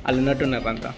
వాళ్ళు ఉన్నట్టున్నారు అంతా.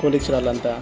కోలీగ్స్ వాళ్ళంతా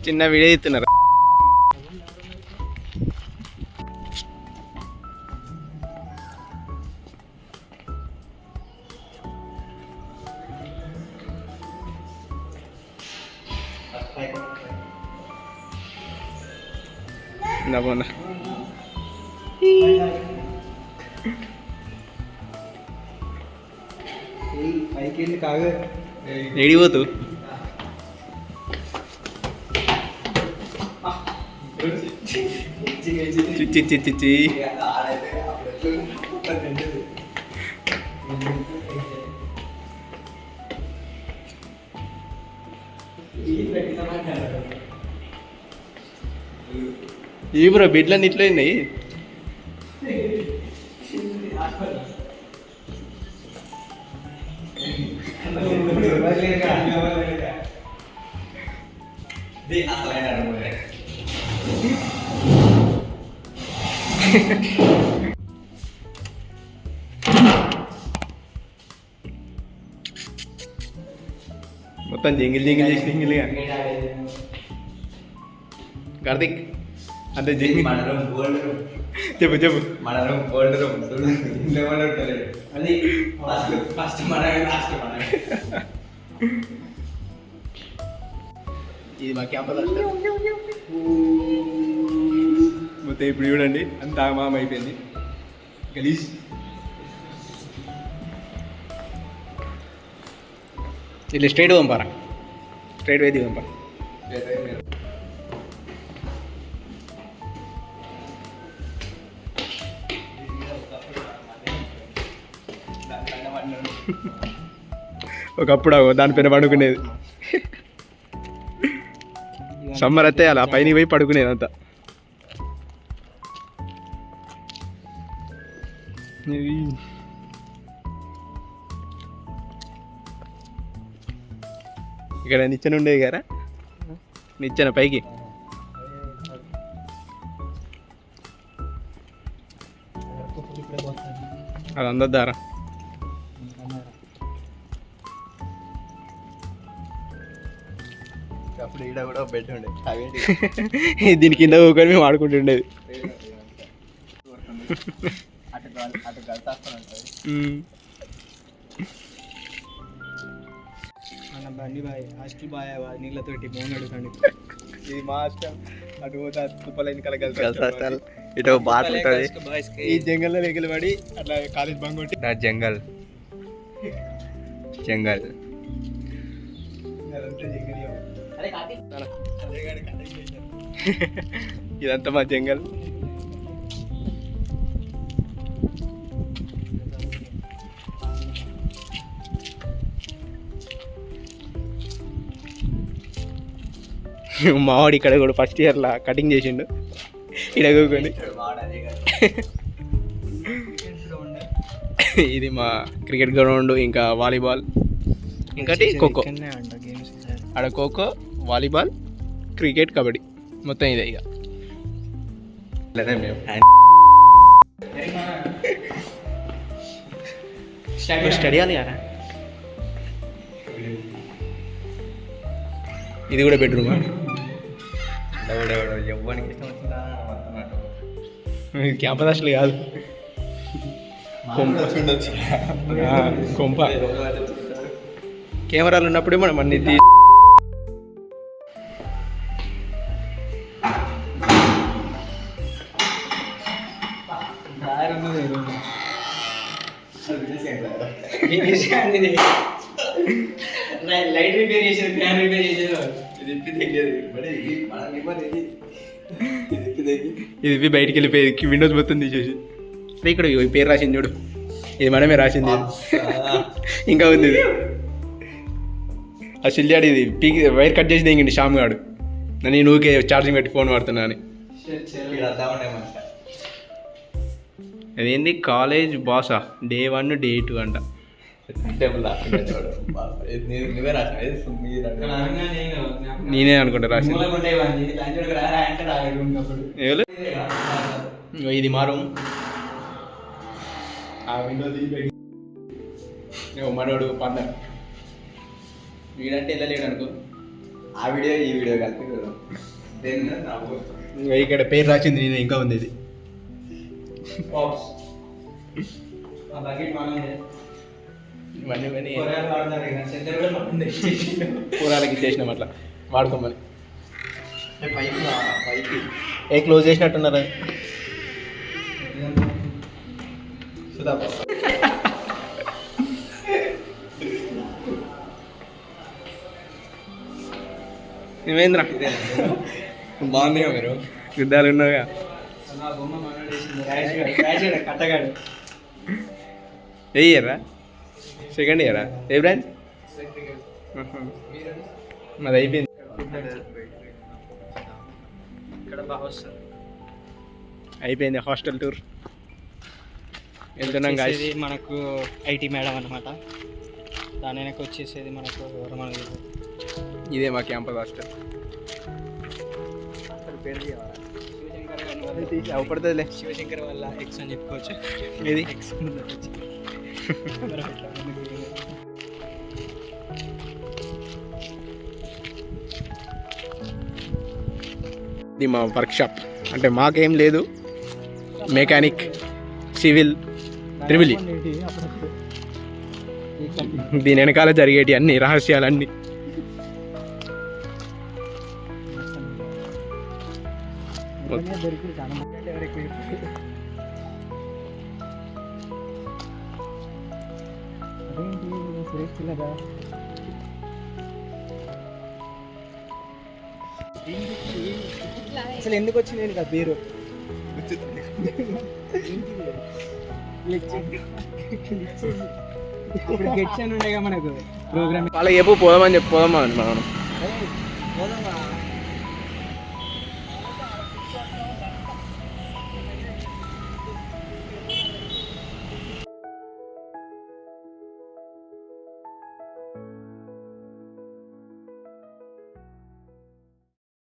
చిన్న వీడియో ఇస్తున్నారు. నవ్వునా ఎడిపోతూ చిచ్చి చిచ్చి ఈ బ్రో బిడ్లన్నీ ఇట్లా ఉన్నాయి. మొత్తం జింగిల్ జింగిల్ చేసి జింగిల్గా కార్తిక్ అంతే జింగిల్. చెప్పు చెప్పు. ఇది మా క్యాంపస్ మొత్తం ఇప్పుడు చూడండి అంత మామ అయిపోయింది గలీజ్. ఇట్లా స్ట్రైట్ పంపారా, స్ట్రైట్ వేది పంపా. ఒకప్పుడు దానిపైన పడుకునేది. సమ్మర్ అయితే అలా పైన పోయి పడుకునేది అంతా. ఇక్కడ నిచ్చెన ఉండేది కదా, నిచ్చెన పైకి అది అందద్దారా. అప్పుడు ఈడ కూడా బెడ్ ఉండే, దీని కింద ఊకొని మేము ఆడుకుంటుండేది. బండి బాయ్ హాస్టల్ బాయ్ నీళ్ళతోటి మోన్ అడుగుతాండి. ఇది మా హాస్టల్, అటు పోతే తుప్పలైన కల హాస్టల్, ఇటు బాట్ ఉంటుంది. ఈ జంగల్లో ఎగిలి పడి అట్లా కాలేజ్ బంగ్ కొట్టి జంగల్ జంగల్ ఇదంతా మా జంగల్. మావాడు ఇక్కడ కూడా ఫస్ట్ ఇయర్లో కటింగ్ చేసిండు ఇక్కడ కూకొని. ఇది మా క్రికెట్ గ్రౌండ్, ఇంకా వాలీబాల్, ఇంకటి ఖోఖో, ఆడ ఖోఖో, వాలీబాల్, క్రికెట్, కబడ్డీ, మొత్తం ఇదే ఇక. స్టడీ అది కదా. ఇది కూడా బెడ్రూమా? ఇది క్యాంపస్ అసలు కాదు, కొంప. కెమెరాలు ఉన్నప్పుడే మనం అన్ని లైట్ రిపేర్ చేసేది, ఫ్యాన్ రిపేర్ చేసేది. ఇది బయటికి వెళ్ళిపోయి విండోస్ మొత్తం తీసేసి ఇక్కడ ఈ పేరు రాసింది చూడు, ఇది మనమే రాసింది. ఇంకా ఉంది ఇది. ఆ సిల్లాడు ఇది పీకి వైర్ కట్ చేసి దింగండి శ్యామ్ గాడు. నేను ఊరికే ఛార్జింగ్ పెట్టి ఫోన్ వాడుతున్నా అని. అదేంది కాలేజ్ బాసా డే 1 డే 2 అంట. నేనే అనుకుంటా రాసి. ఇది మా రూమ్. ఆ విండో మనోడు పందర్ వీడంటే వెళ్ళలేడు అనుకో. ఆ వీడియో ఈ వీడియో కలిపి ఇక్కడ పేరు రాసింది నేను. ఇంకా ఉంది ఇది కూరాలకి ఇచ్చేసినాం అట్లా వాడుకోమని. ఏ క్లోజ్ చేసినట్టున్నారా? ఏమేంద్రా బాగుందిగా మీరు యుద్ధాలు ఉన్నాగా. కట్టగాడు ఏ ఇయరా? సెకండ్ ఇయరా? ఏ బ్రాంచ్? మాది అయిపోయింది. అయిపోయింది హాస్టల్ టూర్. వెళ్తున్నాం గాయ్స్. మనకు ఐటీ మేడం అనమాట. దాని వెనక వచ్చేసేది మనకు ఇదే మా క్యాంపస్ హాస్టల్. అవపడుతుందిలే. శివశంకర్ వల్ల ఎక్స్ అని చెప్పుకోవచ్చు. ఇది ఎక్స్ ఇది మా వర్క్షాప్. అంటే మాకేం లేదు, మెకానిక్, సివిల్, ట్రిబుల్. దీని వెనకాల జరిగేటి అన్ని రహస్యాలన్నీ. అసలు ఎందుకు వచ్చింది నేను కదా పేరు మనకు ప్రోగ్రామ్ వాళ్ళకి ఎప్పుడు పోదామని చెప్పి పోదామా మనం.